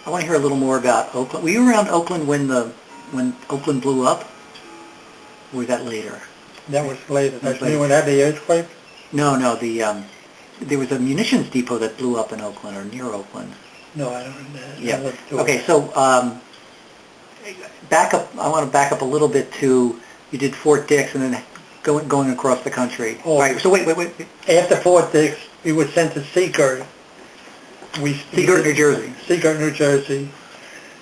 I want to hear a little more about Oakland. Were you around Oakland when Oakland blew up? Or was that later? That was later. That's when we had the earthquake? No, there was a munitions depot that blew up in Oakland or near Oakland. No, I don't know. Yeah. Okay, so back up. I want to back up a little bit to you did Fort Dix and then going across the country. Oh, right. So wait. After Fort Dix, we were sent to Seagirt. Seagirt, New Jersey. Seagirt, New Jersey.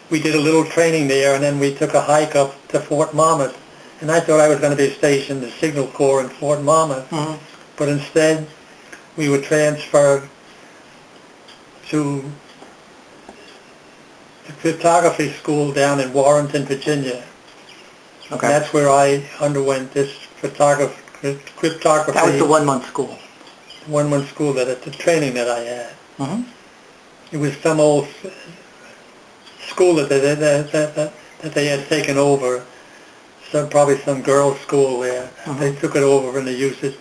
We did a little training there, and then we took a hike up to Fort Monmouth. And I thought I was going to be stationed in the Signal Corps in Fort Monmouth. Mm-hmm. But instead, we were transferred to the cryptography school down in Warrenton, Virginia. Okay. And that's where I underwent this cryptography. That was the 1 month school. 1 month school, the training that I had. Mm-hmm. It was some old school that they had taken over. Probably some girls' school there. Mm-hmm. They took it over and they used it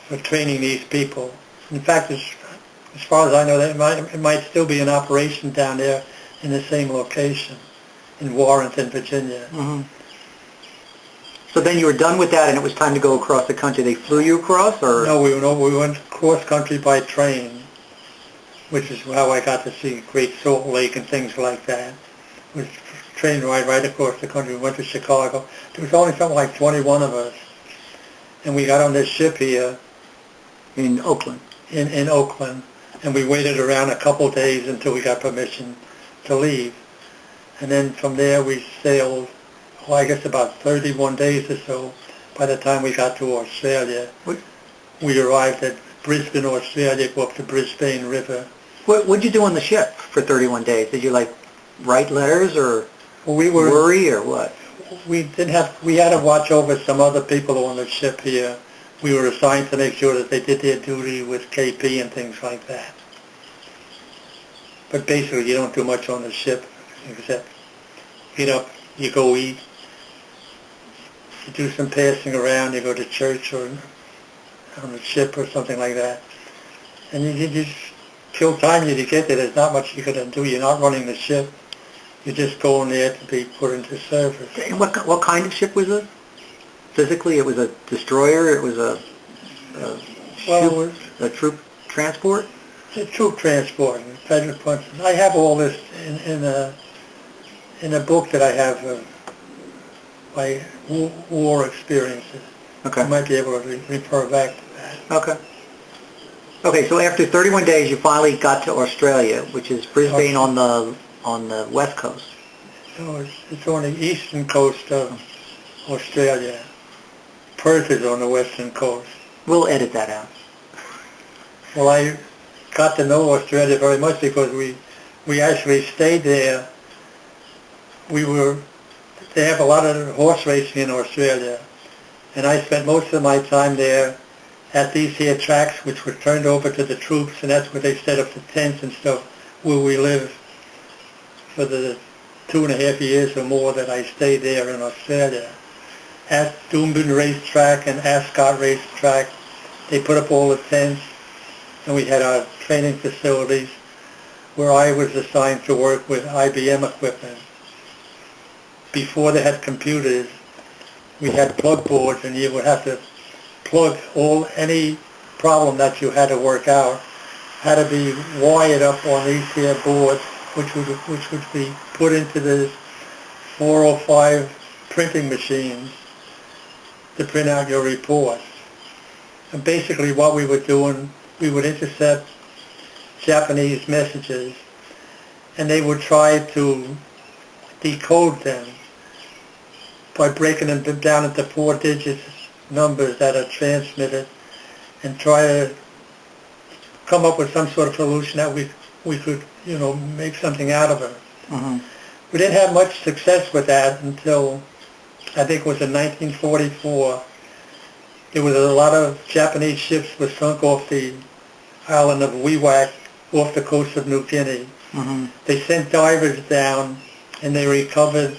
for training these people. In fact, as far as I know, it might still be in operation down there in the same location in Warrenton, Virginia. Mm-hmm. So then you were done with that and it was time to go across the country. They flew you across? Or No, we went cross country by train, which is how I got to see Great Salt Lake and things like that. It was a train ride right across the country. We went to Chicago. There was only something like 21 of us. And we got on this ship here. In Oakland? In Oakland. And we waited around a couple days until we got permission to leave. And then from there we sailed, I guess about 31 days or so. By the time we got to Australia, we arrived at Brisbane, Australia, go up the Brisbane River. What did you do on the ship for 31 days? Did you write letters or worry or what? We had to watch over some other people on the ship here. We were assigned to make sure that they did their duty with KP and things like that. But basically you don't do much on the ship except get up, you go eat, you do some passing around, you go to church or on the ship or something like that. And you just kill time till you get there. There's not much you can do. You're not running the ship. You're just going there to be put into service. And what kind of ship was it? Physically, it was a destroyer. It was a troop transport. It's a troop transport. I have all this in a book that I have of my war experiences. Okay. I might be able to refer back to that. Okay. Okay. So after 31 days, you finally got to Australia, which is Brisbane on the west coast. No, it's on the eastern coast of Australia. Perth is on the western coast. We'll edit that out. Well, I got to know Australia very much because we actually stayed there. They have a lot of horse racing in Australia, and I spent most of my time there at these here tracks, which were turned over to the troops, and that's where they set up the tents and stuff where we lived for the 2.5 years or more that I stayed there in Australia. At Doomben Racetrack and Ascot Racetrack, they put up all the tents, and we had our training facilities where I was assigned to work with IBM equipment. Before they had computers, we had plug boards, and you would have to plug any problem that you had to work out had to be wired up on these here boards, which would be put into the 405 printing machines to print out your reports. And basically what we were doing, we would intercept Japanese messages, and they would try to decode them by breaking them down into 4-digit numbers that are transmitted, and try to come up with some sort of solution that we could, make something out of it. Mm-hmm. We didn't have much success with that until, I think it was in 1944. There was a lot of Japanese ships were sunk off the island of Wewak off the coast of New Guinea. Mm-hmm. They sent divers down, and they recovered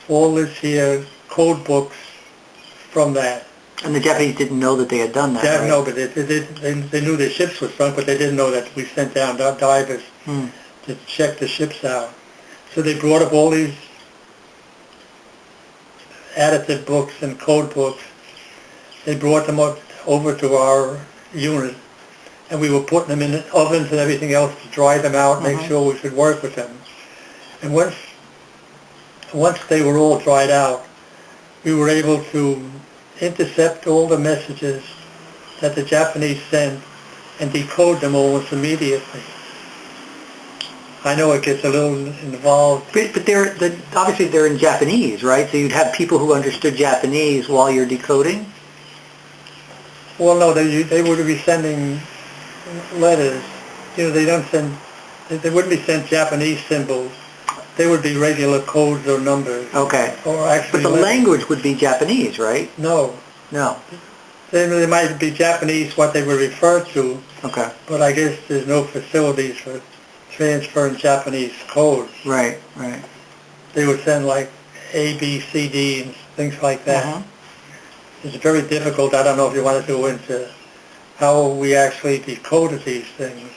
all this here code books from that. And the Japanese didn't know that they had done that, right? No, but they knew their ships were sunk, but they didn't know that we sent down divers to to check the ships out. So they brought up all these additive books and code books. They brought them up over to our unit, and we were putting them in the ovens and everything else to dry them out, make sure we could work with them. And once they were all dried out, we were able to intercept all the messages that the Japanese sent and decode them almost immediately. I know it gets a little involved. But obviously they're in Japanese, right? So you'd have people who understood Japanese while you're decoding? Well, no, they would be sending letters. You know, they wouldn't be sent Japanese symbols. They would be regular codes or numbers. Okay. Or actually but the language would be Japanese, right? No. No. They might be Japanese, what they would refer to. Okay. But I guess there's no facilities for transferring Japanese codes. Right, right. They would send like A, B, C, D, and things like that. It's very difficult. I don't know if you want to go into how we actually decoded these things.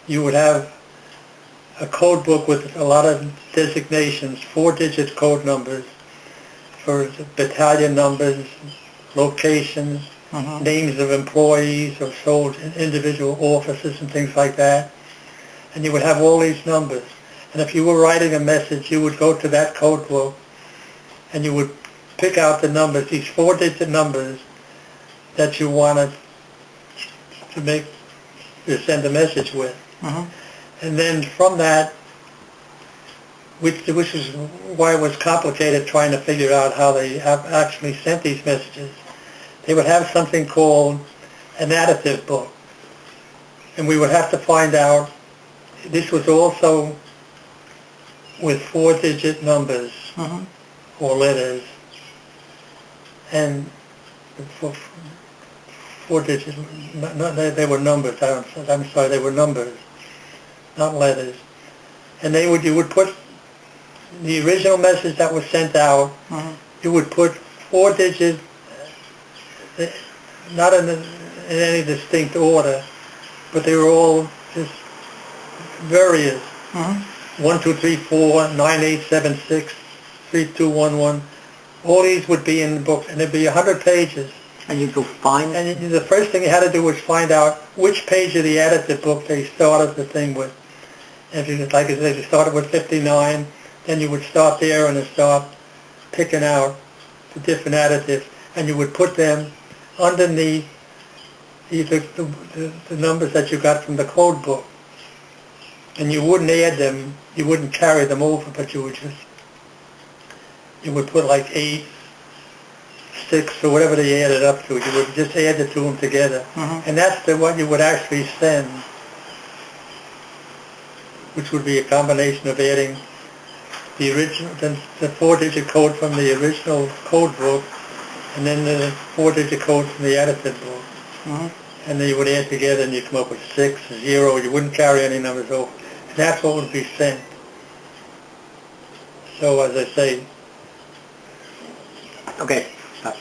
You would have a code book with a lot of designations, 4-digit code numbers for battalion numbers, locations, names of employees or sold individual offices and things like that. And you would have all these numbers. And if you were writing a message, you would go to that code book and you would pick out the numbers, these 4-digit numbers that you wanted to send a message with. And then from that, which is why it was complicated trying to figure out how they have actually sent these messages, they would have something called an additive book. And we would have to find out, this was also with 4-digit numbers or letters, and for 4-digit, they were numbers, I'm sorry, they were numbers, not letters. And you would put the original message that was sent out, you would put 4-digit, not in any distinct order, but they were all just various. 1, 2, 3, 4, 9, 8, 7, 6, 3, 2, 1, 1. All these would be in the book, and there'd be 100 pages. And you'd go find... And the first thing you had to do was find out which page of the additive book they started the thing with. And if you, like I said, if you started with 59, then you would start there and start picking out the different additives, and you would put them underneath the numbers that you got from the code book. And you wouldn't add them, you wouldn't carry them over, but you would put like 8, 6, or whatever they added up to. You would just add the two of them together. And that's what you would actually send, which would be a combination of adding the original, the 4-digit code from the original code book, and then the 4-digit code from the additive book. And then you would add together and you come up with 6, 0, you wouldn't carry any numbers over. And that's what would be sent. So as I say... Okay, stop.